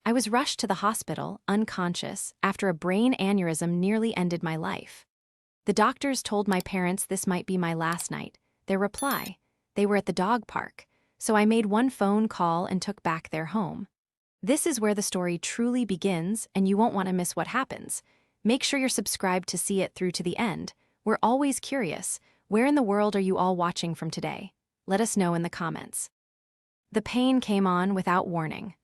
I was rushed to the hospital, unconscious, after a brain aneurysm nearly ended my life. The doctors told my parents this might be my last night. Their reply: they were at the dog park, so I made one phone call and took back their home. This is where the story truly begins, and you won't want to miss what happens. Make sure you're subscribed to see it through to the end. We're always curious. Where in the world are you all watching from today? Let us know in the comments. The pain came on without warning.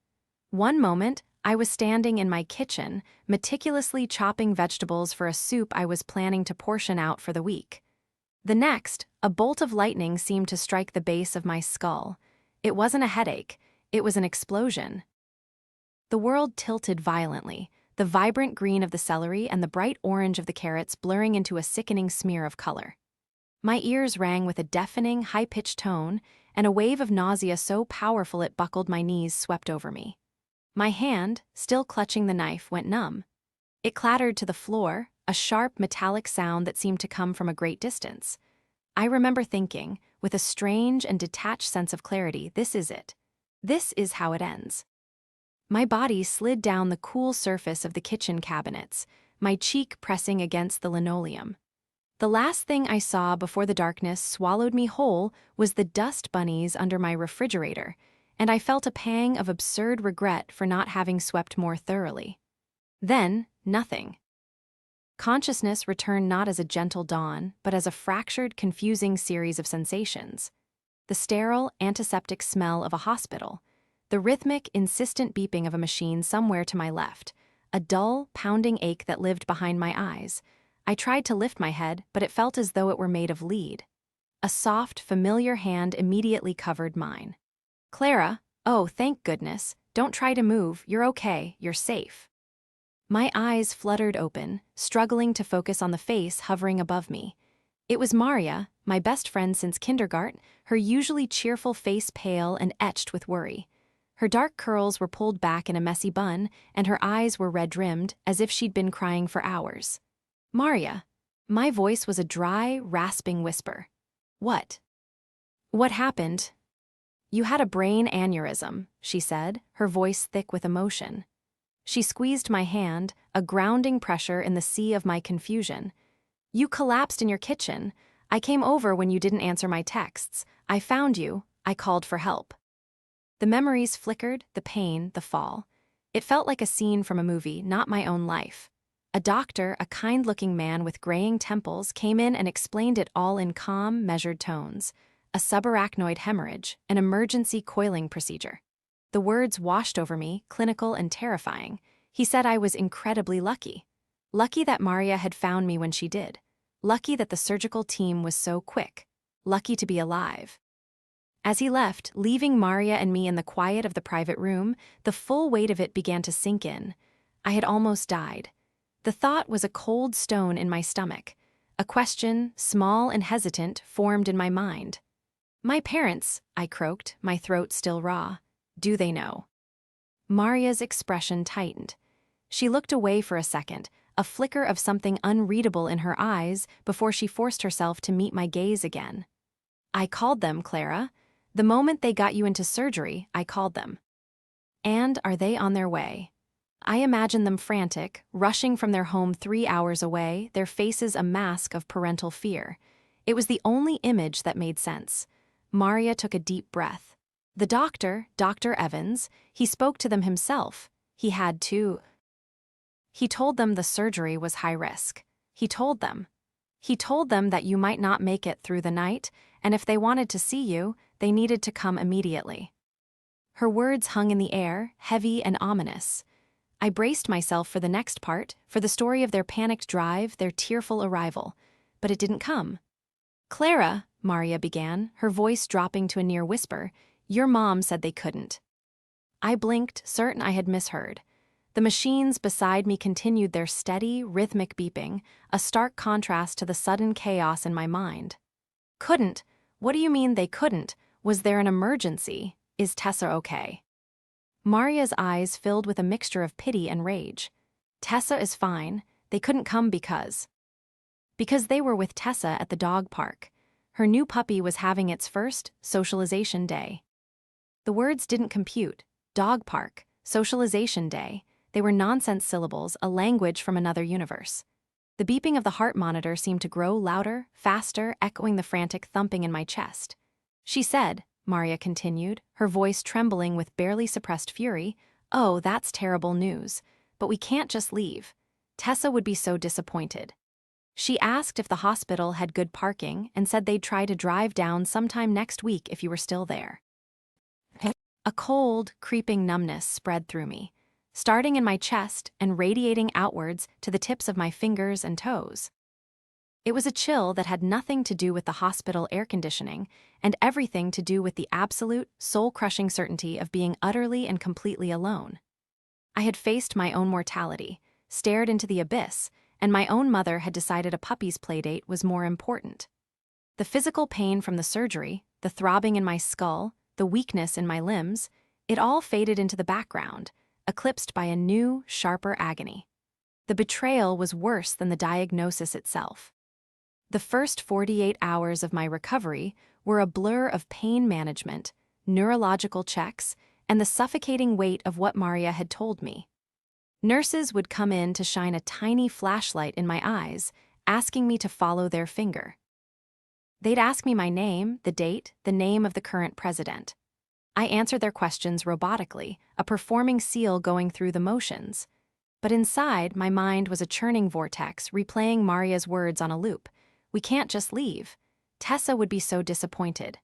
One moment, I was standing in my kitchen, meticulously chopping vegetables for a soup I was planning to portion out for the week. The next, a bolt of lightning seemed to strike the base of my skull. It wasn't a headache, it was an explosion. The world tilted violently, the vibrant green of the celery and the bright orange of the carrots blurring into a sickening smear of color. My ears rang with a deafening, high-pitched tone, and a wave of nausea so powerful it buckled my knees swept over me. My hand, still clutching the knife, went numb. It clattered to the floor, a sharp, metallic sound that seemed to come from a great distance. I remember thinking, with a strange and detached sense of clarity, this is it. This is how it ends. My body slid down the cool surface of the kitchen cabinets, my cheek pressing against the linoleum. The last thing I saw before the darkness swallowed me whole was the dust bunnies under my refrigerator, and I felt a pang of absurd regret for not having swept more thoroughly. Then, nothing. Consciousness returned not as a gentle dawn, but as a fractured, confusing series of sensations. The sterile, antiseptic smell of a hospital, the rhythmic, insistent beeping of a machine somewhere to my left, a dull, pounding ache that lived behind my eyes. I tried to lift my head, but it felt as though it were made of lead. A soft, familiar hand immediately covered mine. "Clara, oh, thank goodness, don't try to move, you're okay, you're safe." My eyes fluttered open, struggling to focus on the face hovering above me. It was Maria, my best friend since kindergarten, her usually cheerful face pale and etched with worry. Her dark curls were pulled back in a messy bun, and her eyes were red-rimmed, as if she'd been crying for hours. "Maria." My voice was a dry, rasping whisper. "What? What happened?" "You had a brain aneurysm," she said, her voice thick with emotion. She squeezed my hand, a grounding pressure in the sea of my confusion. "You collapsed in your kitchen. I came over when you didn't answer my texts. I found you. I called for help." The memories flickered, the pain, the fall. It felt like a scene from a movie, not my own life. A doctor, a kind-looking man with graying temples, came in and explained it all in calm, measured tones. A subarachnoid hemorrhage, an emergency coiling procedure. The words washed over me, clinical and terrifying. He said I was incredibly lucky. Lucky that Maria had found me when she did. Lucky that the surgical team was so quick. Lucky to be alive. As he left, leaving Maria and me in the quiet of the private room, the full weight of it began to sink in. I had almost died. The thought was a cold stone in my stomach. A question, small and hesitant, formed in my mind. "My parents," I croaked, my throat still raw. "Do they know?" Maria's expression tightened. She looked away for a second, a flicker of something unreadable in her eyes before she forced herself to meet my gaze again. "I called them, Clara. The moment they got you into surgery, I called them." "And are they on their way?" I imagined them frantic, rushing from their home 3 hours away, their faces a mask of parental fear. It was the only image that made sense. Maria took a deep breath. The doctor, Dr. Evans, he spoke to them himself. He had to. He told them the surgery was high risk. He told them that you might not make it through the night, and if they wanted to see you, they needed to come immediately. Her words hung in the air, heavy and ominous. I braced myself for the next part, for the story of their panicked drive, their tearful arrival. But it didn't come. "Clara," Maria began, her voice dropping to a near whisper, "your mom said they couldn't." I blinked, certain I had misheard. The machines beside me continued their steady, rhythmic beeping, a stark contrast to the sudden chaos in my mind. "Couldn't? What do you mean they couldn't? Was there an emergency? Is Tessa okay?" Maria's eyes filled with a mixture of pity and rage. "Tessa is fine. They couldn't come because they were with Tessa at the dog park. Her new puppy was having its first socialization day." The words didn't compute. Dog park. socialization day. They were nonsense syllables, a language from another universe. The beeping of the heart monitor seemed to grow louder, faster, echoing the frantic thumping in my chest. She said, Maria continued, her voice trembling with barely suppressed fury, "Oh, that's terrible news. But we can't just leave. Tessa would be so disappointed." She asked if the hospital had good parking and said they'd try to drive down sometime next week if you were still there. A cold, creeping numbness spread through me, starting in my chest and radiating outwards to the tips of my fingers and toes. It was a chill that had nothing to do with the hospital air conditioning and everything to do with the absolute, soul-crushing certainty of being utterly and completely alone. I had faced my own mortality, stared into the abyss, and my own mother had decided a puppy's playdate was more important. The physical pain from the surgery, the throbbing in my skull, the weakness in my limbs, it all faded into the background, eclipsed by a new, sharper agony. The betrayal was worse than the diagnosis itself. The first 48 hours of my recovery were a blur of pain management, neurological checks, and the suffocating weight of what Maria had told me. Nurses would come in to shine a tiny flashlight in my eyes, asking me to follow their finger. They'd ask me my name, the date, the name of the current president. I answered their questions robotically, a performing seal going through the motions. But inside, my mind was a churning vortex, replaying Maria's words on a loop. We can't just leave. Tessa would be so disappointed.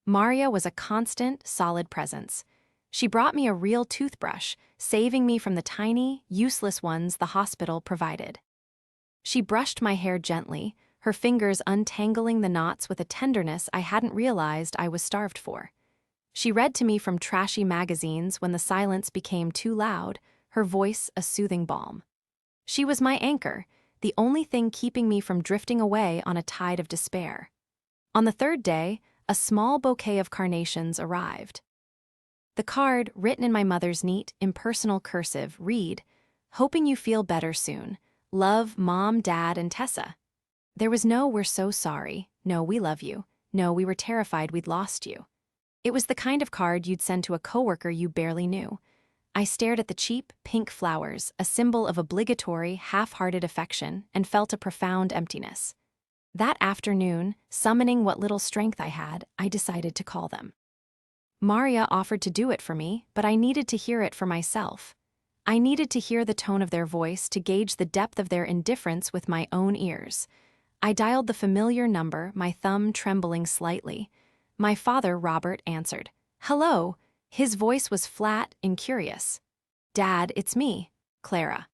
Maria was a constant, solid presence. She brought me a real toothbrush, saving me from the tiny, useless ones the hospital provided. She brushed my hair gently, her fingers untangling the knots with a tenderness I hadn't realized I was starved for. She read to me from trashy magazines when the silence became too loud, her voice a soothing balm. She was my anchor, the only thing keeping me from drifting away on a tide of despair. On the third day, a small bouquet of carnations arrived. The card, written in my mother's neat, impersonal cursive, read, "Hoping you feel better soon. Love, Mom, Dad, and Tessa." There was no "we're so sorry," no "we love you," no "we were terrified we'd lost you." It was the kind of card you'd send to a coworker you barely knew. I stared at the cheap, pink flowers, a symbol of obligatory, half-hearted affection, and felt a profound emptiness. That afternoon, summoning what little strength I had, I decided to call them. Maria offered to do it for me, but I needed to hear it for myself. I needed to hear the tone of their voice to gauge the depth of their indifference with my own ears. I dialed the familiar number, my thumb trembling slightly. My father, Robert, answered. "Hello." His voice was flat, incurious. "Dad, it's me, Clara."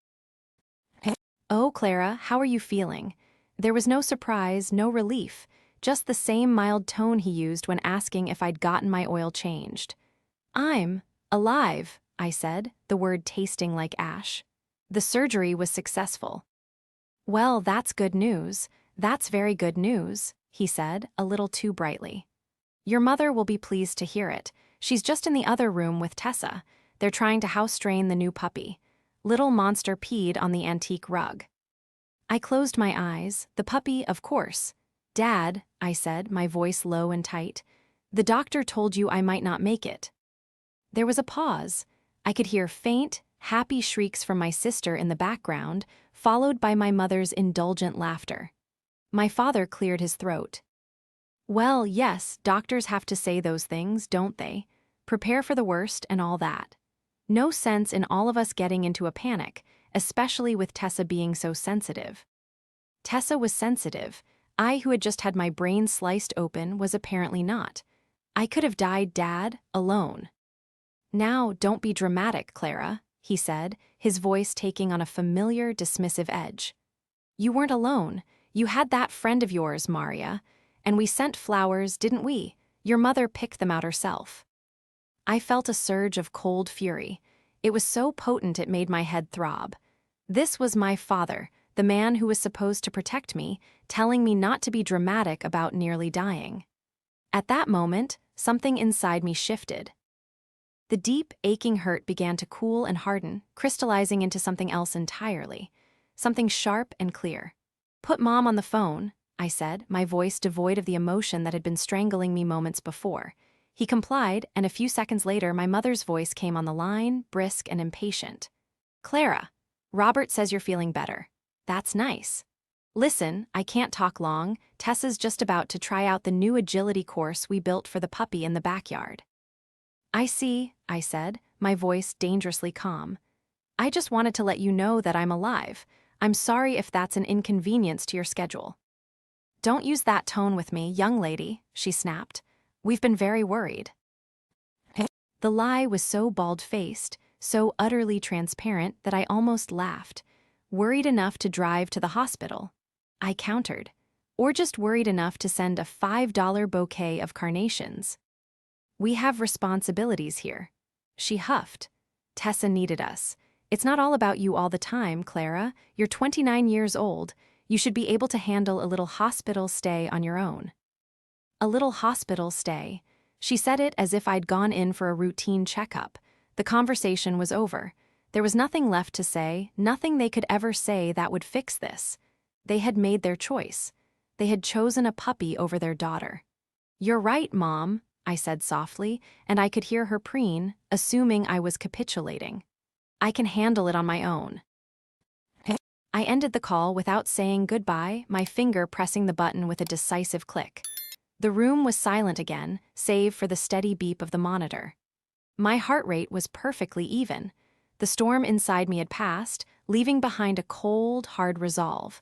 "Oh, Clara, how are you feeling?" There was no surprise, no relief, just the same mild tone he used when asking if I'd gotten my oil changed. "I'm alive," I said, the word tasting like ash. "The surgery was successful." "Well, that's good news. That's very good news," he said, a little too brightly. "Your mother will be pleased to hear it. She's just in the other room with Tessa. They're trying to house-train the new puppy. Little monster peed on the antique rug." I closed my eyes. The puppy, of course. "Dad," I said, my voice low and tight, "the doctor told you I might not make it." There was a pause. I could hear faint, happy shrieks from my sister in the background, followed by my mother's indulgent laughter. My father cleared his throat. "Well, yes, doctors have to say those things, don't they? Prepare for the worst and all that. No sense in all of us getting into a panic, especially with Tessa being so sensitive." Tessa was sensitive. I, who had just had my brain sliced open, was apparently not. I could have died, Dad, alone. "Now, don't be dramatic, Clara," he said, his voice taking on a familiar, dismissive edge. "You weren't alone. You had that friend of yours, Maria. And we sent flowers, didn't we? Your mother picked them out herself." I felt a surge of cold fury. It was so potent it made my head throb. This was my father, the man who was supposed to protect me, telling me not to be dramatic about nearly dying. At that moment, something inside me shifted. The deep, aching hurt began to cool and harden, crystallizing into something else entirely. Something sharp and clear. "Put Mom on the phone," I said, my voice devoid of the emotion that had been strangling me moments before. He complied, and a few seconds later my mother's voice came on the line, brisk and impatient. "Clara, Robert says you're feeling better. That's nice. Listen, I can't talk long. Tessa's just about to try out the new agility course we built for the puppy in the backyard." "I see," I said, my voice dangerously calm. "I just wanted to let you know that I'm alive. I'm sorry if that's an inconvenience to your schedule." "Don't use that tone with me, young lady," she snapped. "We've been very worried." The lie was so bald-faced, so utterly transparent that I almost laughed. "Worried enough to drive to the hospital?" I countered. "Or just worried enough to send a $5 bouquet of carnations?" "We have responsibilities here." She huffed. "Tessa needed us. It's not all about you all the time, Clara. You're 29 years old. You should be able to handle a little hospital stay on your own." A little hospital stay. She said it as if I'd gone in for a routine checkup. The conversation was over. There was nothing left to say, nothing they could ever say that would fix this. They had made their choice. They had chosen a puppy over their daughter. "You're right, Mom," I said softly, and I could hear her preen, assuming I was capitulating. "I can handle it on my own." I ended the call without saying goodbye, my finger pressing the button with a decisive click. The room was silent again, save for the steady beep of the monitor. My heart rate was perfectly even. The storm inside me had passed, leaving behind a cold, hard resolve.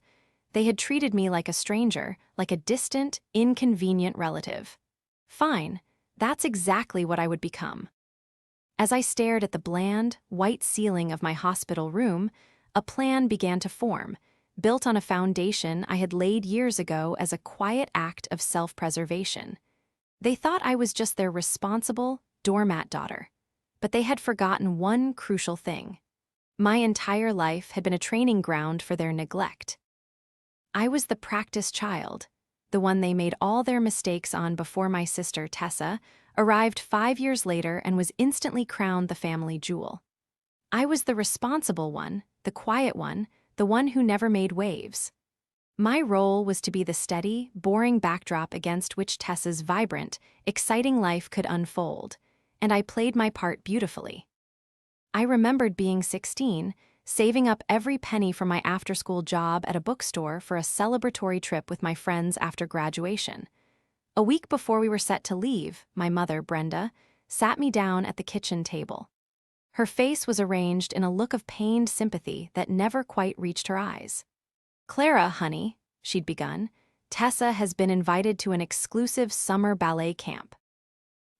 They had treated me like a stranger, like a distant, inconvenient relative. Fine, that's exactly what I would become. As I stared at the bland, white ceiling of my hospital room, a plan began to form, built on a foundation I had laid years ago as a quiet act of self-preservation. They thought I was just their responsible, doormat daughter. But they had forgotten one crucial thing. My entire life had been a training ground for their neglect. I was the practice child, the one they made all their mistakes on before my sister, Tessa, arrived 5 years later and was instantly crowned the family jewel. I was the responsible one, the quiet one, the one who never made waves. My role was to be the steady, boring backdrop against which Tessa's vibrant, exciting life could unfold, and I played my part beautifully. I remembered being 16, saving up every penny from my after-school job at a bookstore for a celebratory trip with my friends after graduation. A week before we were set to leave, my mother, Brenda, sat me down at the kitchen table. Her face was arranged in a look of pained sympathy that never quite reached her eyes. "Clara, honey," she'd begun, "Tessa has been invited to an exclusive summer ballet camp.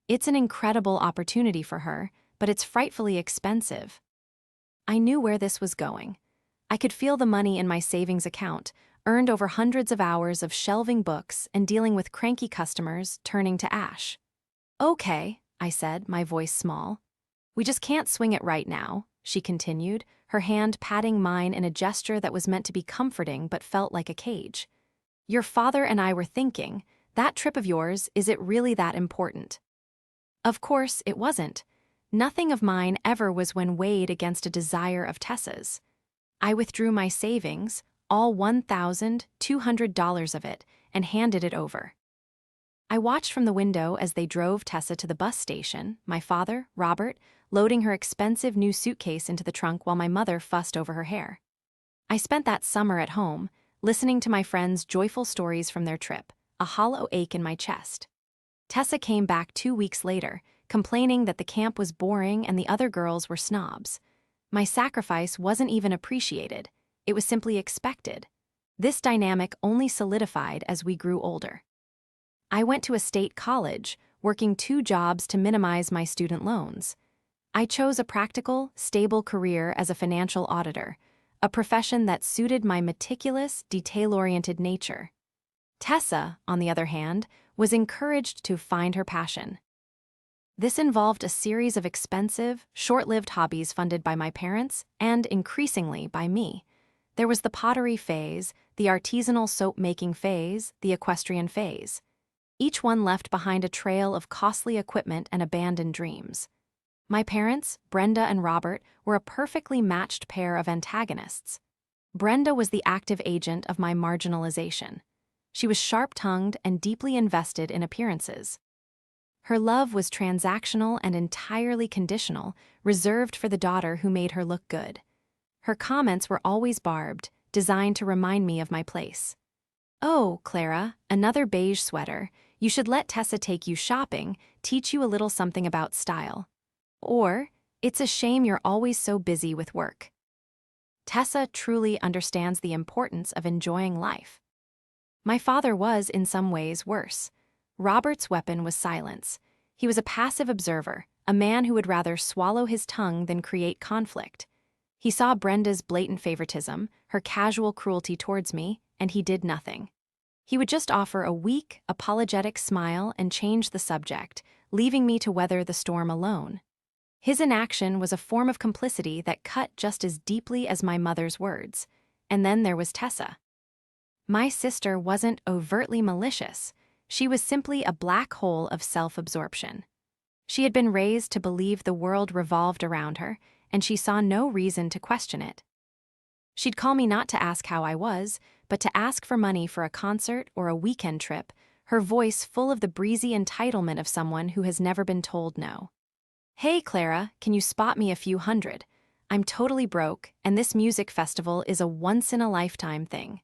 It's an incredible opportunity for her, but it's frightfully expensive." I knew where this was going. I could feel the money in my savings account, earned over hundreds of hours of shelving books and dealing with cranky customers, turning to ash. "Okay," I said, my voice small. "We just can't swing it right now," she continued, her hand patting mine in a gesture that was meant to be comforting but felt like a cage. "Your father and I were thinking, that trip of yours, is it really that important?" Of course, it wasn't. Nothing of mine ever was when weighed against a desire of Tessa's. I withdrew my savings, all $1,200 of it, and handed it over. I watched from the window as they drove Tessa to the bus station, my father, Robert, loading her expensive new suitcase into the trunk while my mother fussed over her hair. I spent that summer at home, listening to my friends' joyful stories from their trip, a hollow ache in my chest. Tessa came back 2 weeks later, complaining that the camp was boring and the other girls were snobs. My sacrifice wasn't even appreciated. It was simply expected. This dynamic only solidified as we grew older. I went to a state college, working 2 jobs to minimize my student loans. I chose a practical, stable career as a financial auditor, a profession that suited my meticulous, detail-oriented nature. Tessa, on the other hand, was encouraged to find her passion. This involved a series of expensive, short-lived hobbies funded by my parents and, increasingly, by me. There was the pottery phase, the artisanal soap-making phase, the equestrian phase. Each one left behind a trail of costly equipment and abandoned dreams. My parents, Brenda and Robert, were a perfectly matched pair of antagonists. Brenda was the active agent of my marginalization. She was sharp-tongued and deeply invested in appearances. Her love was transactional and entirely conditional, reserved for the daughter who made her look good. Her comments were always barbed, designed to remind me of my place. "Oh, Clara, another beige sweater. You should let Tessa take you shopping, teach you a little something about style." Or, "It's a shame you're always so busy with work." Tessa truly understands the importance of enjoying life. My father was, in some ways, worse. Robert's weapon was silence. He was a passive observer, a man who would rather swallow his tongue than create conflict. He saw Brenda's blatant favoritism, her casual cruelty towards me, and he did nothing. He would just offer a weak, apologetic smile and change the subject, leaving me to weather the storm alone. His inaction was a form of complicity that cut just as deeply as my mother's words. And then there was Tessa. My sister wasn't overtly malicious. She was simply a black hole of self-absorption. She had been raised to believe the world revolved around her, and she saw no reason to question it. She'd call me not to ask how I was, but to ask for money for a concert or a weekend trip, her voice full of the breezy entitlement of someone who has never been told no. "Hey, Clara, can you spot me a few hundred? I'm totally broke, and this music festival is a once-in-a-lifetime thing."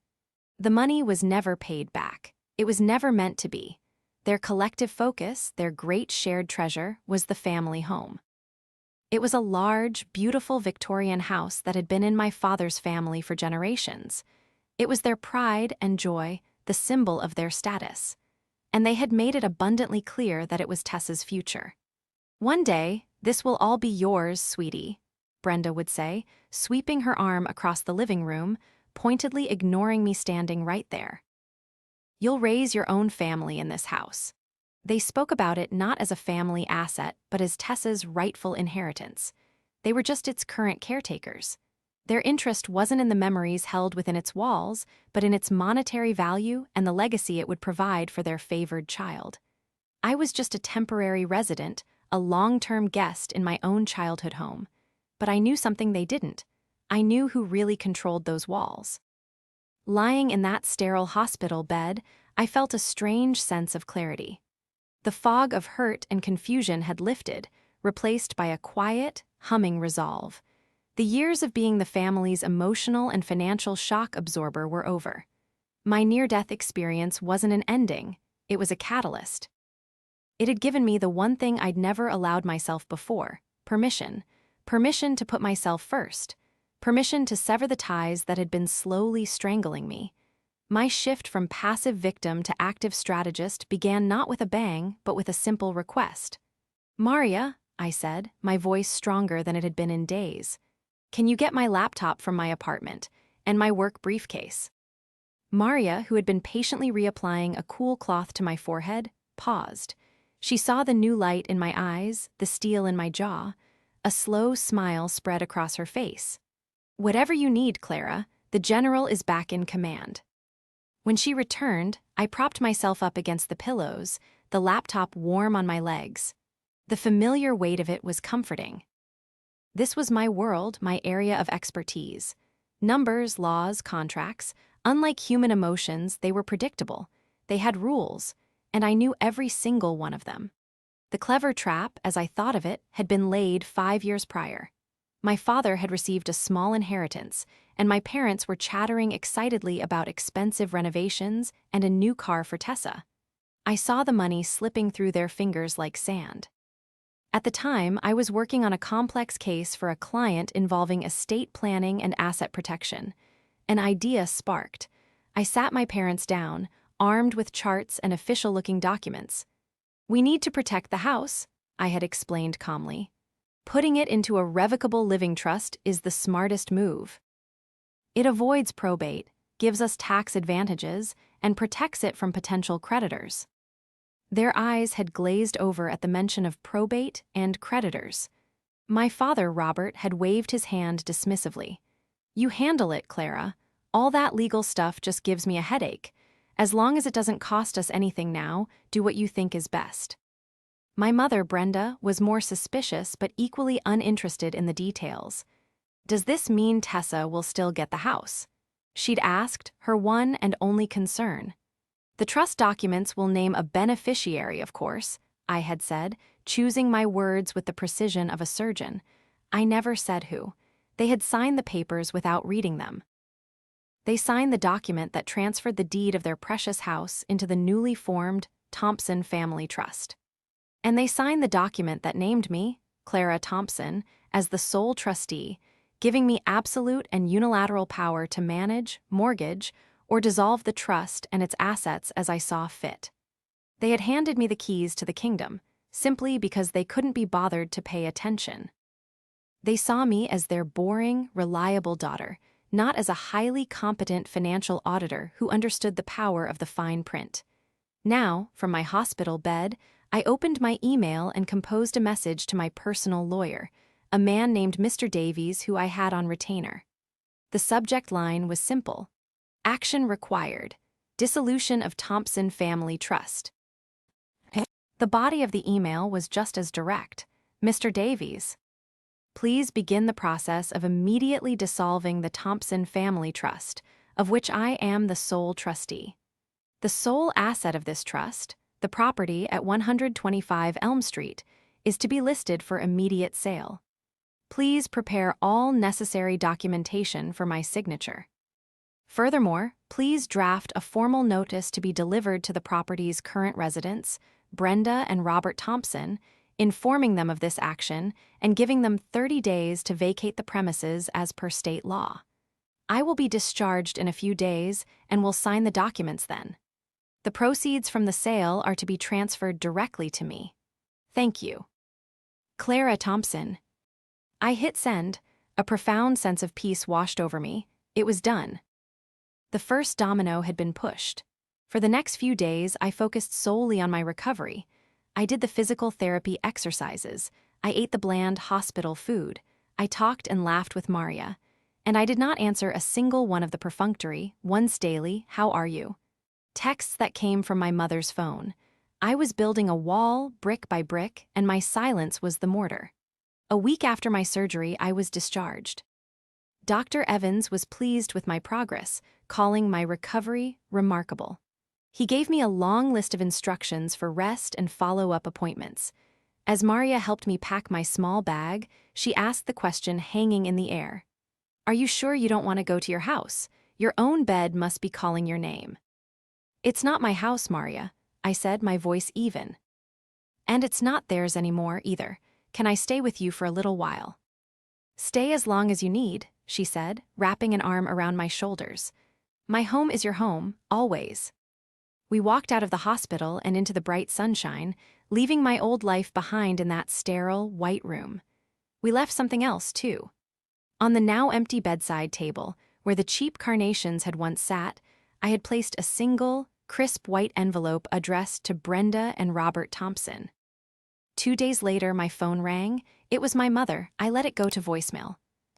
The money was never paid back. It was never meant to be. Their collective focus, their great shared treasure, was the family home. It was a large, beautiful Victorian house that had been in my father's family for generations. It was their pride and joy, the symbol of their status. And they had made it abundantly clear that it was Tessa's future. "One day, this will all be yours, sweetie," Brenda would say, sweeping her arm across the living room, pointedly ignoring me standing right there. "You'll raise your own family in this house." They spoke about it not as a family asset, but as Tessa's rightful inheritance. They were just its current caretakers. Their interest wasn't in the memories held within its walls, but in its monetary value and the legacy it would provide for their favored child. I was just a temporary resident, a long-term guest in my own childhood home. But I knew something they didn't. I knew who really controlled those walls. Lying in that sterile hospital bed, I felt a strange sense of clarity. The fog of hurt and confusion had lifted, replaced by a quiet, humming resolve. The years of being the family's emotional and financial shock absorber were over. My near-death experience wasn't an ending, it was a catalyst. It had given me the one thing I'd never allowed myself before: permission. Permission to put myself first. Permission to sever the ties that had been slowly strangling me. My shift from passive victim to active strategist began not with a bang, but with a simple request. "Maria," I said, my voice stronger than it had been in days, "can you get my laptop from my apartment, and my work briefcase?" Maria, who had been patiently reapplying a cool cloth to my forehead, paused. She saw the new light in my eyes, the steel in my jaw. A slow smile spread across her face. "Whatever you need, Clara, the general is back in command." When she returned, I propped myself up against the pillows, the laptop warm on my legs. The familiar weight of it was comforting. This was my world, my area of expertise. Numbers, laws, contracts. Unlike human emotions, they were predictable. They had rules, and I knew every single one of them. The clever trap, as I thought of it, had been laid 5 years prior. My father had received a small inheritance, and my parents were chattering excitedly about expensive renovations and a new car for Tessa. I saw the money slipping through their fingers like sand. At the time, I was working on a complex case for a client involving estate planning and asset protection. An idea sparked. I sat my parents down, armed with charts and official-looking documents. "We need to protect the house," I had explained calmly. "Putting it into a revocable living trust is the smartest move. It avoids probate, gives us tax advantages, and protects it from potential creditors." Their eyes had glazed over at the mention of probate and creditors. My father, Robert, had waved his hand dismissively. "You handle it, Clara. All that legal stuff just gives me a headache. As long as it doesn't cost us anything now, do what you think is best." My mother, Brenda, was more suspicious but equally uninterested in the details. "Does this mean Tessa will still get the house?" she'd asked, her one and only concern. "The trust documents will name a beneficiary, of course," I had said, choosing my words with the precision of a surgeon. I never said who. They had signed the papers without reading them. They signed the document that transferred the deed of their precious house into the newly formed Thompson Family Trust. And they signed the document that named me, Clara Thompson, as the sole trustee, giving me absolute and unilateral power to manage, mortgage, or dissolve the trust and its assets as I saw fit. They had handed me the keys to the kingdom, simply because they couldn't be bothered to pay attention. They saw me as their boring, reliable daughter, not as a highly competent financial auditor who understood the power of the fine print. Now, from my hospital bed, I opened my email and composed a message to my personal lawyer, a man named Mr. Davies who I had on retainer. The subject line was simple: action required, dissolution of Thompson Family Trust. The body of the email was just as direct: Mr. Davies, please begin the process of immediately dissolving the Thompson Family Trust, of which I am the sole trustee. The sole asset of this trust, the property at 125 Elm Street, is to be listed for immediate sale. Please prepare all necessary documentation for my signature. Furthermore, please draft a formal notice to be delivered to the property's current residents, Brenda and Robert Thompson, informing them of this action and giving them 30 days to vacate the premises as per state law. I will be discharged in a few days and will sign the documents then. The proceeds from the sale are to be transferred directly to me. Thank you. Clara Thompson. I hit send. A profound sense of peace washed over me. It was done. The first domino had been pushed. For the next few days, I focused solely on my recovery. I did the physical therapy exercises. I ate the bland hospital food. I talked and laughed with Maria. And I did not answer a single one of the perfunctory, once daily, "How are you?" texts that came from my mother's phone. I was building a wall, brick by brick, and my silence was the mortar. A week after my surgery, I was discharged. Dr. Evans was pleased with my progress, calling my recovery remarkable. He gave me a long list of instructions for rest and follow-up appointments. As Maria helped me pack my small bag, she asked the question hanging in the air: "Are you sure you don't want to go to your house? Your own bed must be calling your name." "It's not my house, Maria," I said, my voice even. "And it's not theirs anymore, either. Can I stay with you for a little while?" "Stay as long as you need," she said, wrapping an arm around my shoulders. "My home is your home, always." We walked out of the hospital and into the bright sunshine, leaving my old life behind in that sterile, white room. We left something else, too. On the now empty bedside table, where the cheap carnations had once sat, I had placed a single, crisp white envelope addressed to Brenda and Robert Thompson. 2 days later, my phone rang. It was my mother. I let it go to voicemail.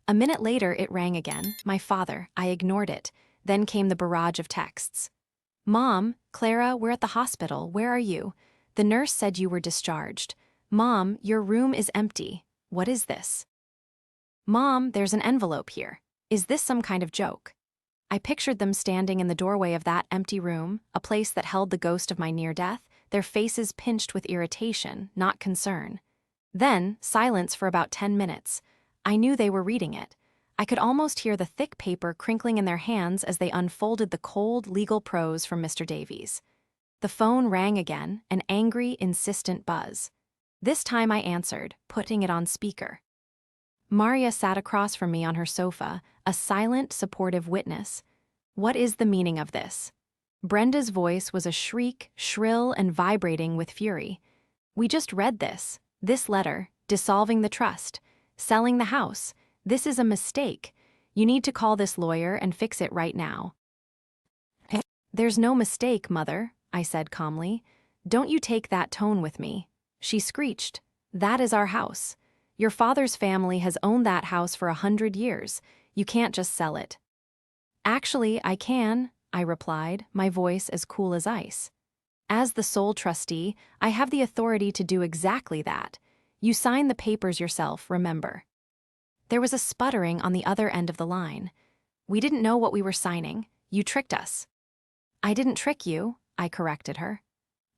A minute later, it rang again. My father. I ignored it. Then came the barrage of texts. "Mom, Clara, we're at the hospital. Where are you? The nurse said you were discharged. Mom, your room is empty. What is this? Mom, there's an envelope here. Is this some kind of joke?" I pictured them standing in the doorway of that empty room, a place that held the ghost of my near death, their faces pinched with irritation, not concern. Then, silence for about 10 minutes. I knew they were reading it. I could almost hear the thick paper crinkling in their hands as they unfolded the cold legal prose from Mr. Davies. The phone rang again, an angry, insistent buzz. This time I answered, putting it on speaker. Maria sat across from me on her sofa, a silent, supportive witness. "What is the meaning of this?" Brenda's voice was a shriek, shrill and vibrating with fury. "We just read this letter, dissolving the trust, selling the house. This is a mistake. You need to call this lawyer and fix it right now." "There's no mistake, Mother," I said calmly. "Don't you take that tone with me." She screeched. "That is our house. Your father's family has owned that house for 100 years. You can't just sell it." "Actually, I can," I replied, my voice as cool as ice. "As the sole trustee, I have the authority to do exactly that. You signed the papers yourself, remember." There was a sputtering on the other end of the line. "We didn't know what we were signing. You tricked us." "I didn't trick you," I corrected her.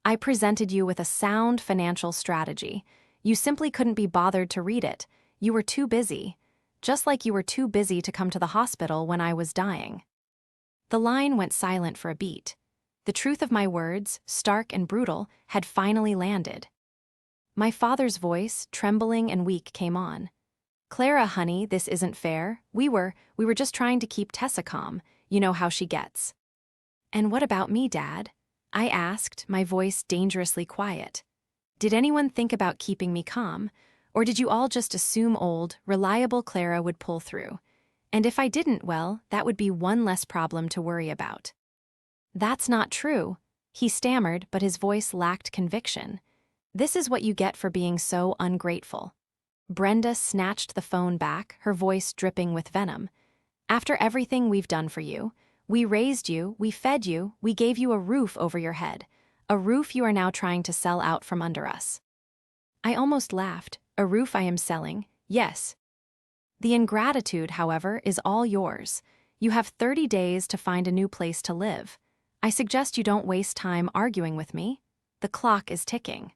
I presented you with a sound financial strategy. You simply couldn't be bothered to read it. You were too busy. Just like you were too busy to come to the hospital when I was dying." The line went silent for a beat. The truth of my words, stark and brutal, had finally landed. My father's voice, trembling and weak, came on. "Clara, honey, this isn't fair. We were just trying to keep Tessa calm. You know how she gets." "And what about me, Dad?" I asked, my voice dangerously quiet. "Did anyone think about keeping me calm? Or did you all just assume old, reliable Clara would pull through? And if I didn't, well, that would be one less problem to worry about." "That's not true," he stammered, but his voice lacked conviction. "This is what you get for being so ungrateful." Brenda snatched the phone back, her voice dripping with venom. "After everything we've done for you, we raised you, we fed you, we gave you a roof over your head, a roof you are now trying to sell out from under us." I almost laughed. "A roof I am selling, yes. The ingratitude, however, is all yours. You have 30 days to find a new place to live. I suggest you don't waste time arguing with me. The clock is ticking."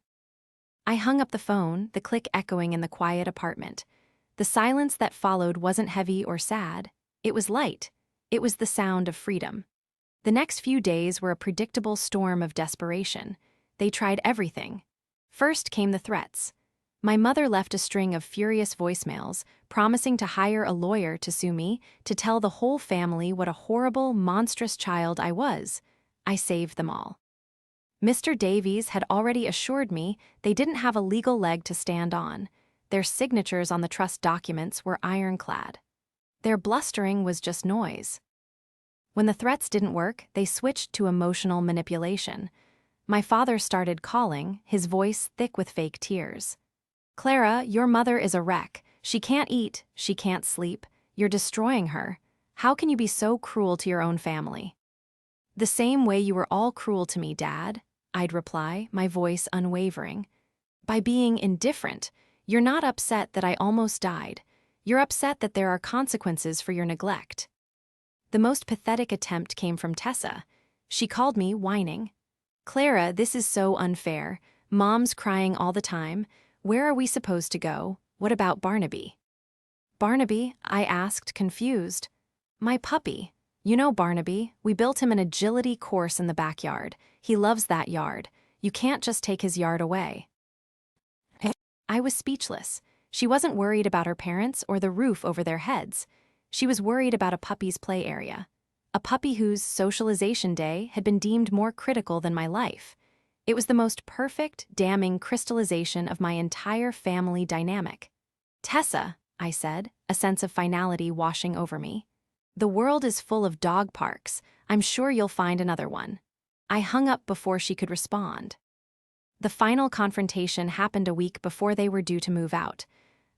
I hung up the phone, the click echoing in the quiet apartment. The silence that followed wasn't heavy or sad. It was light. It was the sound of freedom. The next few days were a predictable storm of desperation. They tried everything. First came the threats. My mother left a string of furious voicemails, promising to hire a lawyer to sue me, to tell the whole family what a horrible, monstrous child I was. I saved them all. Mr. Davies had already assured me they didn't have a legal leg to stand on. Their signatures on the trust documents were ironclad. Their blustering was just noise. When the threats didn't work, they switched to emotional manipulation. My father started calling, his voice thick with fake tears. "Clara, your mother is a wreck. She can't eat, she can't sleep. You're destroying her. How can you be so cruel to your own family?" "The same way you were all cruel to me, Dad," I'd reply, my voice unwavering. "By being indifferent. You're not upset that I almost died. You're upset that there are consequences for your neglect." The most pathetic attempt came from Tessa. She called me, whining. "Clara, this is so unfair. Mom's crying all the time. Where are we supposed to go? What about Barnaby?" "Barnaby?" I asked, confused. "My puppy. You know Barnaby. We built him an agility course in the backyard. He loves that yard. You can't just take his yard away." I was speechless. She wasn't worried about her parents or the roof over their heads. She was worried about a puppy's play area. A puppy whose socialization day had been deemed more critical than my life. It was the most perfect, damning crystallization of my entire family dynamic. "Tessa," I said, a sense of finality washing over me. "The world is full of dog parks. I'm sure you'll find another one." I hung up before she could respond. The final confrontation happened a week before they were due to move out.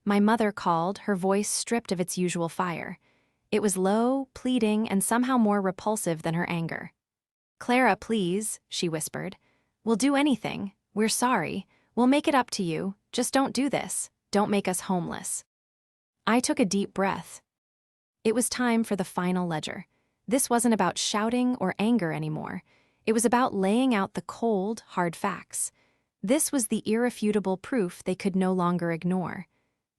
My mother called, her voice stripped of its usual fire. It was low, pleading, and somehow more repulsive than her anger. "Clara, please," she whispered. "We'll do anything. We're sorry. We'll make it up to you. Just don't do this. Don't make us homeless." I took a deep breath. It was time for the final ledger. This wasn't about shouting or anger anymore. It was about laying out the cold, hard facts. This was the irrefutable proof they could no longer ignore.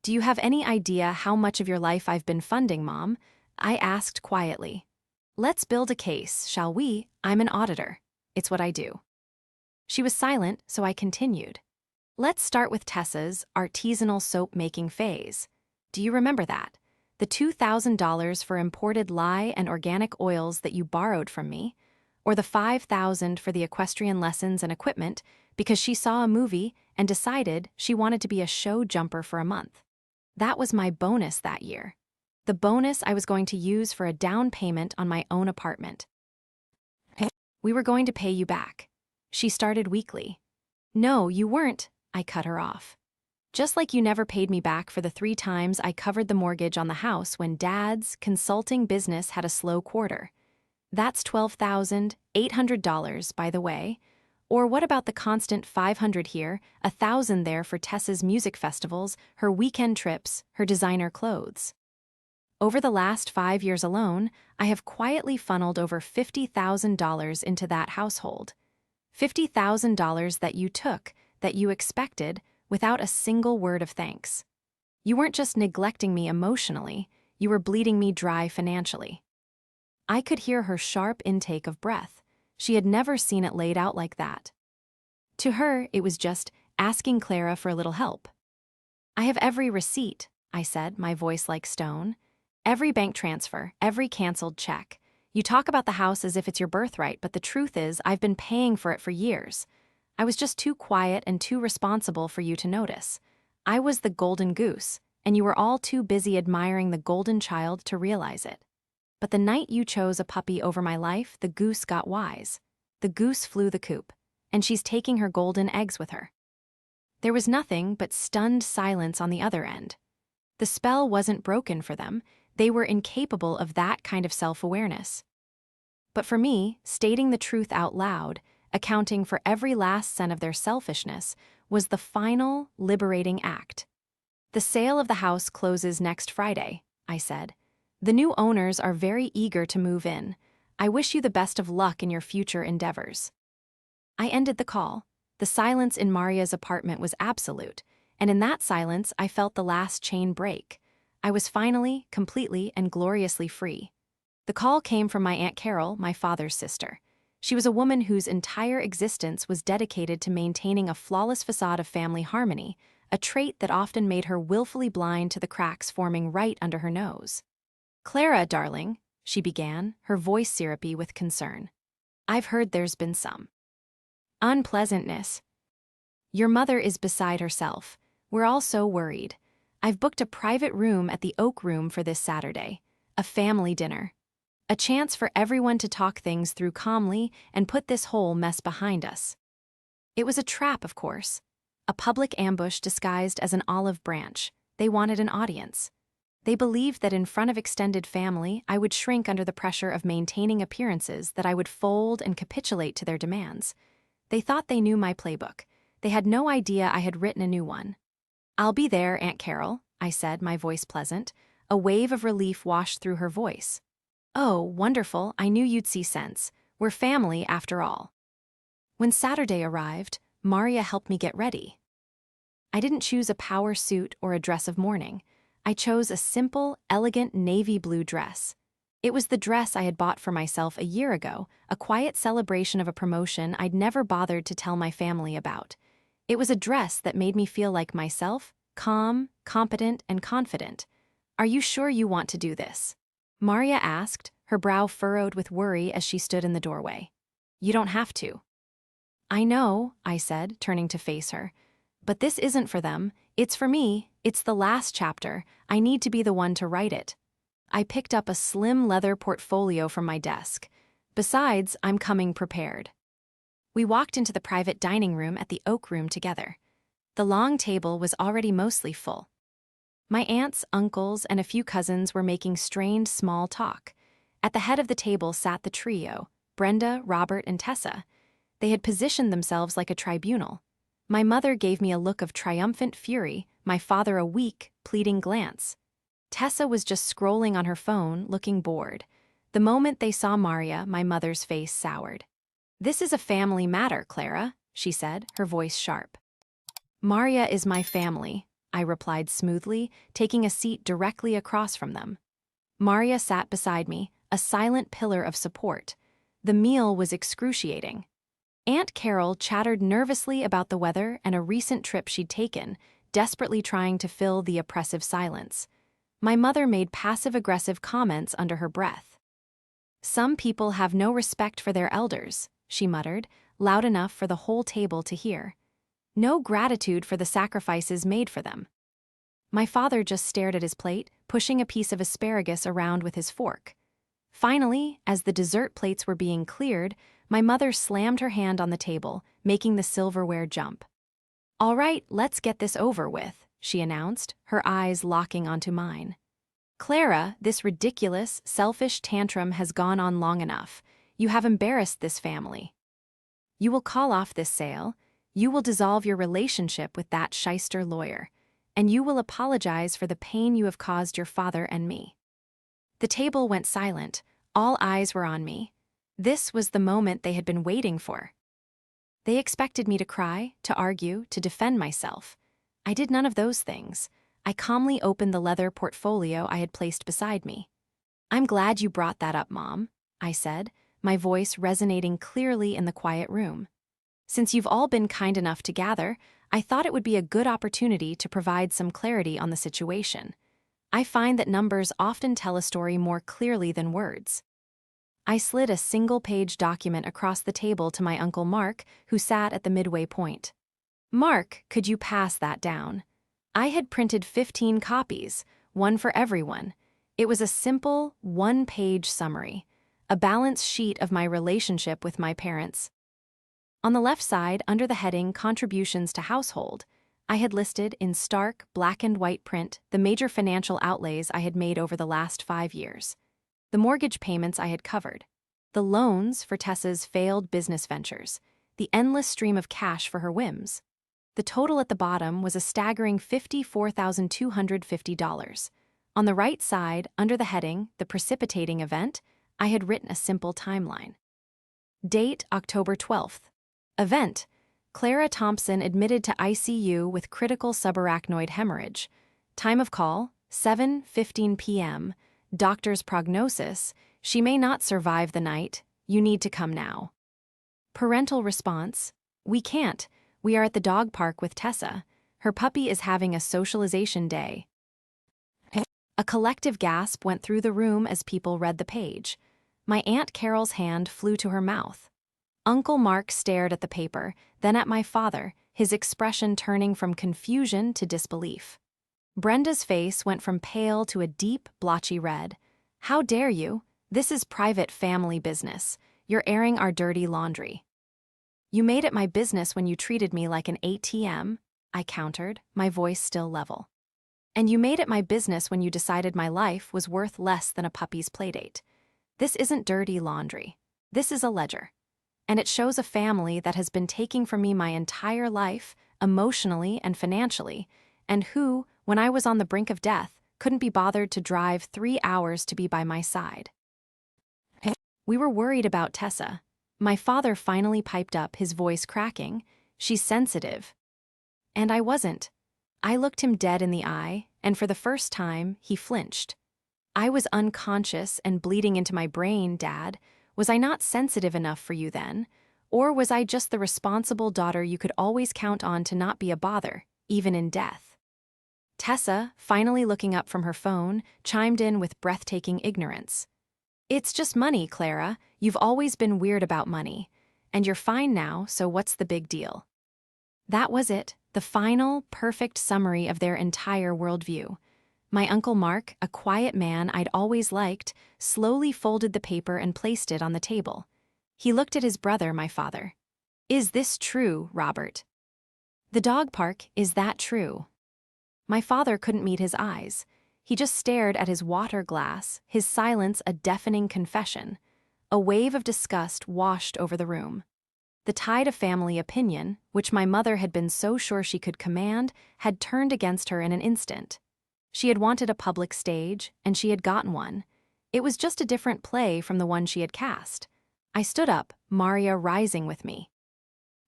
"Do you have any idea how much of your life I've been funding, Mom?" I asked quietly. "Let's build a case, shall we? I'm an auditor. It's what I do." She was silent, so I continued. "Let's start with Tessa's artisanal soap-making phase. Do you remember that? The $2,000 for imported lye and organic oils that you borrowed from me? Or the $5,000 for the equestrian lessons and equipment because she saw a movie and decided she wanted to be a show jumper for a month? That was my bonus that year. The bonus I was going to use for a down payment on my own apartment. We were going to pay you back." She started weakly. "No, you weren't," I cut her off. "Just like you never paid me back for the 3 times I covered the mortgage on the house when Dad's consulting business had a slow quarter. That's $12,800, by the way. Or what about the constant $500 here, $1,000 there for Tessa's music festivals, her weekend trips, her designer clothes? Over the last 5 years alone, I have quietly funneled over $50,000 into that household. $50,000 that you took, that you expected, without a single word of thanks. You weren't just neglecting me emotionally, you were bleeding me dry financially. I could hear her sharp intake of breath. She had never seen it laid out like that. To her, it was just asking Clara for a little help. I have every receipt, I said, my voice like stone. Every bank transfer, every canceled check. You talk about the house as if it's your birthright, but the truth is I've been paying for it for years. I was just too quiet and too responsible for you to notice. I was the golden goose, and you were all too busy admiring the golden child to realize it. But the night you chose a puppy over my life, the goose got wise. The goose flew the coop, and she's taking her golden eggs with her. There was nothing but stunned silence on the other end. The spell wasn't broken for them. They were incapable of that kind of self-awareness. But for me, stating the truth out loud, accounting for every last cent of their selfishness, was the final, liberating act. The sale of the house closes next Friday, I said. The new owners are very eager to move in. I wish you the best of luck in your future endeavors. I ended the call. The silence in Maria's apartment was absolute, and in that silence I felt the last chain break. I was finally, completely, and gloriously free. The call came from my Aunt Carol, my father's sister. She was a woman whose entire existence was dedicated to maintaining a flawless facade of family harmony, a trait that often made her willfully blind to the cracks forming right under her nose. "Clara, darling," she began, her voice syrupy with concern. "I've heard there's been some unpleasantness. Your mother is beside herself. We're all so worried. I've booked a private room at the Oak Room for this Saturday, a family dinner. A chance for everyone to talk things through calmly and put this whole mess behind us." It was a trap, of course. A public ambush disguised as an olive branch. They wanted an audience. They believed that in front of extended family, I would shrink under the pressure of maintaining appearances, that I would fold and capitulate to their demands. They thought they knew my playbook. They had no idea I had written a new one. "I'll be there, Aunt Carol," I said, my voice pleasant. A wave of relief washed through her voice. "Oh, wonderful, I knew you'd see sense. We're family, after all." When Saturday arrived, Maria helped me get ready. I didn't choose a power suit or a dress of mourning. I chose a simple, elegant navy blue dress. It was the dress I had bought for myself a year ago, a quiet celebration of a promotion I'd never bothered to tell my family about. It was a dress that made me feel like myself, calm, competent, and confident. "Are you sure you want to do this?" Maria asked, her brow furrowed with worry as she stood in the doorway. "You don't have to." "I know," I said, turning to face her. "But this isn't for them. It's for me. It's the last chapter. I need to be the one to write it." I picked up a slim leather portfolio from my desk. Besides, I'm coming prepared. We walked into the private dining room at the Oak Room together. The long table was already mostly full. My aunts, uncles, and a few cousins were making strained small talk. At the head of the table sat the trio, Brenda, Robert, and Tessa. They had positioned themselves like a tribunal. My mother gave me a look of triumphant fury, my father a weak, pleading glance. Tessa was just scrolling on her phone, looking bored. The moment they saw Maria, my mother's face soured. "This is a family matter, Clara," she said, her voice sharp. "Maria is my family," I replied smoothly, taking a seat directly across from them. Maria sat beside me, a silent pillar of support. The meal was excruciating. Aunt Carol chattered nervously about the weather and a recent trip she'd taken, desperately trying to fill the oppressive silence. My mother made passive-aggressive comments under her breath. "Some people have no respect for their elders," she muttered, loud enough for the whole table to hear. "No gratitude for the sacrifices made for them." My father just stared at his plate, pushing a piece of asparagus around with his fork. Finally, as the dessert plates were being cleared, my mother slammed her hand on the table, making the silverware jump. "All right, let's get this over with," she announced, her eyes locking onto mine. "Clara, this ridiculous, selfish tantrum has gone on long enough. You have embarrassed this family. You will call off this sale, you will dissolve your relationship with that shyster lawyer, and you will apologize for the pain you have caused your father and me." The table went silent, all eyes were on me. This was the moment they had been waiting for. They expected me to cry, to argue, to defend myself. I did none of those things. I calmly opened the leather portfolio I had placed beside me. "I'm glad you brought that up, Mom," I said, my voice resonating clearly in the quiet room. "Since you've all been kind enough to gather, I thought it would be a good opportunity to provide some clarity on the situation. I find that numbers often tell a story more clearly than words." I slid a single-page document across the table to my Uncle Mark, who sat at the midway point. "Mark, could you pass that down?" I had printed 15 copies, one for everyone. It was a simple, one-page summary, a balance sheet of my relationship with my parents. On the left side, under the heading Contributions to Household, I had listed in stark, black and white print the major financial outlays I had made over the last 5 years. The mortgage payments I had covered, the loans for Tessa's failed business ventures, the endless stream of cash for her whims. The total at the bottom was a staggering $54,250. On the right side, under the heading, The Precipitating Event, I had written a simple timeline. Date, October 12th. Event, Clara Thompson admitted to ICU with critical subarachnoid hemorrhage. Time of call, 7:15 p.m. Doctor's prognosis, she may not survive the night. You need to come now. Parental response, we can't. We are at the dog park with Tessa. Her puppy is having a socialization day. A collective gasp went through the room as people read the page. My Aunt Carol's hand flew to her mouth. Uncle Mark stared at the paper, then at my father, his expression turning from confusion to disbelief. Brenda's face went from pale to a deep, blotchy red. "How dare you? This is private family business. You're airing our dirty laundry." "You made it my business when you treated me like an ATM," I countered, my voice still level. "And you made it my business when you decided my life was worth less than a puppy's playdate. This isn't dirty laundry. This is a ledger. And it shows a family that has been taking from me my entire life, emotionally and financially, and who, when I was on the brink of death, couldn't be bothered to drive 3 hours to be by my side." "We were worried about Tessa." My father finally piped up, his voice cracking. "She's sensitive." And I wasn't. I looked him dead in the eye, and for the first time, he flinched. "I was unconscious and bleeding into my brain, Dad. Was I not sensitive enough for you then? Or was I just the responsible daughter you could always count on to not be a bother, even in death?" Tessa, finally looking up from her phone, chimed in with breathtaking ignorance. "It's just money, Clara. You've always been weird about money. And you're fine now, so what's the big deal?" That was it, the final, perfect summary of their entire worldview. My Uncle Mark, a quiet man I'd always liked, slowly folded the paper and placed it on the table. He looked at his brother, my father. "Is this true, Robert?" "The dog park, is that true?" My father couldn't meet his eyes. He just stared at his water glass, his silence a deafening confession. A wave of disgust washed over the room. The tide of family opinion, which my mother had been so sure she could command, had turned against her in an instant. She had wanted a public stage, and she had gotten one. It was just a different play from the one she had cast. I stood up, Maria rising with me.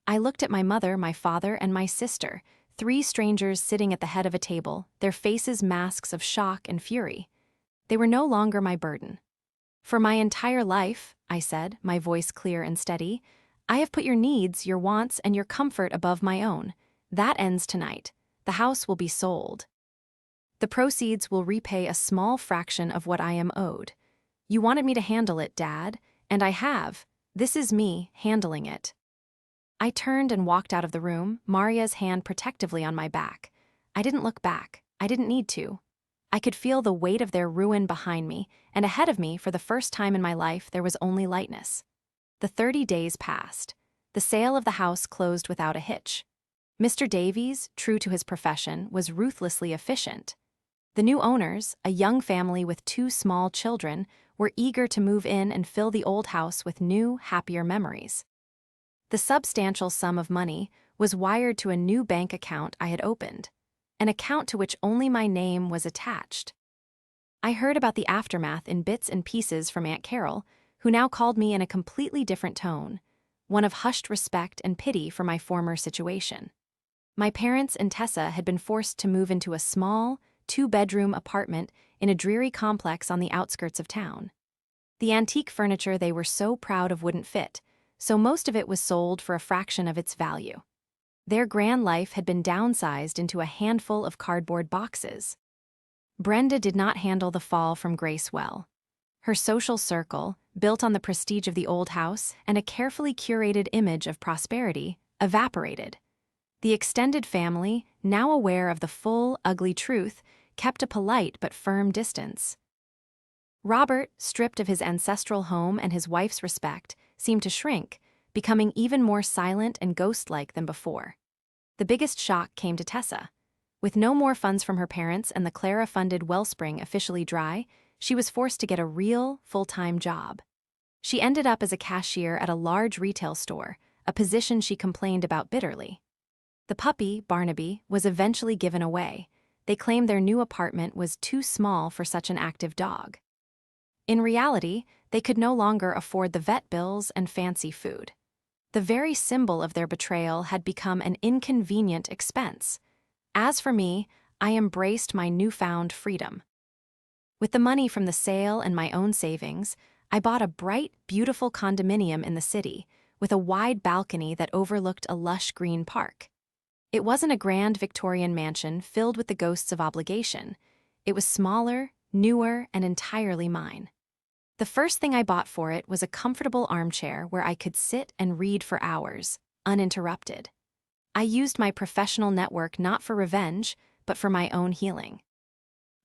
I looked at my mother, my father, and my sister, 3 strangers sitting at the head of a table, their faces masks of shock and fury. They were no longer my burden. "For my entire life," I said, my voice clear and steady, "I have put your needs, your wants, and your comfort above my own. That ends tonight. The house will be sold. The proceeds will repay a small fraction of what I am owed. You wanted me to handle it, Dad, and I have. This is me handling it." I turned and walked out of the room, Maria's hand protectively on my back. I didn't look back. I didn't need to. I could feel the weight of their ruin behind me, and ahead of me, for the first time in my life, there was only lightness. The 30 days passed. The sale of the house closed without a hitch. Mr. Davies, true to his profession, was ruthlessly efficient. The new owners, a young family with 2 small children, were eager to move in and fill the old house with new, happier memories. The substantial sum of money was wired to a new bank account I had opened, an account to which only my name was attached. I heard about the aftermath in bits and pieces from Aunt Carol, who now called me in a completely different tone. one of hushed respect and pity for my former situation. My parents and Tessa had been forced to move into a small, two-bedroom apartment in a dreary complex on the outskirts of town. The antique furniture they were so proud of wouldn't fit, so most of it was sold for a fraction of its value. Their grand life had been downsized into a handful of cardboard boxes. Brenda did not handle the fall from grace well. Her social circle, built on the prestige of the old house and a carefully curated image of prosperity, evaporated. The extended family, now aware of the full, ugly truth, kept a polite but firm distance. Robert, stripped of his ancestral home and his wife's respect, seemed to shrink, becoming even more silent and ghost-like than before. The biggest shock came to Tessa. With no more funds from her parents and the Clara-funded wellspring officially dry, she was forced to get a real, full-time job. She ended up as a cashier at a large retail store, a position she complained about bitterly. The puppy, Barnaby, was eventually given away. They claimed their new apartment was too small for such an active dog. In reality, they could no longer afford the vet bills and fancy food. The very symbol of their betrayal had become an inconvenient expense. As for me, I embraced my newfound freedom. With the money from the sale and my own savings, I bought a bright, beautiful condominium in the city, with a wide balcony that overlooked a lush green park. It wasn't a grand Victorian mansion filled with the ghosts of obligation. It was smaller, newer, and entirely mine. The first thing I bought for it was a comfortable armchair where I could sit and read for hours, uninterrupted. I used my professional network not for revenge, but for my own healing.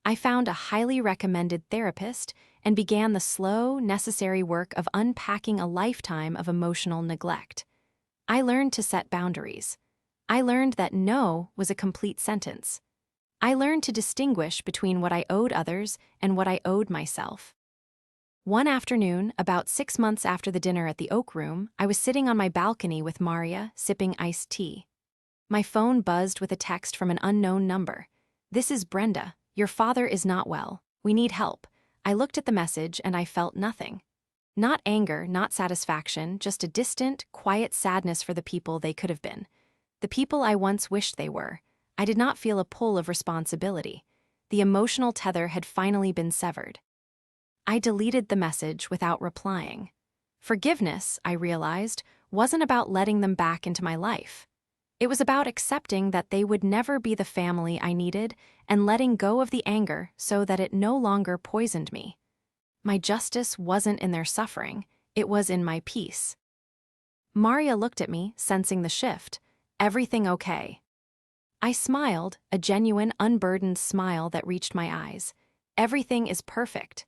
I found a highly recommended therapist and began the slow, necessary work of unpacking a lifetime of emotional neglect. I learned to set boundaries. I learned that no was a complete sentence. I learned to distinguish between what I owed others and what I owed myself. One afternoon, about 6 months after the dinner at the Oak Room, I was sitting on my balcony with Maria, sipping iced tea. My phone buzzed with a text from an unknown number. "This is Brenda. Your father is not well. We need help." I looked at the message and I felt nothing. Not anger, not satisfaction, just a distant, quiet sadness for the people they could have been. The people I once wished they were. I did not feel a pull of responsibility. The emotional tether had finally been severed. I deleted the message without replying. Forgiveness, I realized, wasn't about letting them back into my life. It was about accepting that they would never be the family I needed and letting go of the anger so that it no longer poisoned me. My justice wasn't in their suffering, it was in my peace. Maria looked at me, sensing the shift. "Everything okay?" I smiled, a genuine, unburdened smile that reached my eyes. "Everything is perfect."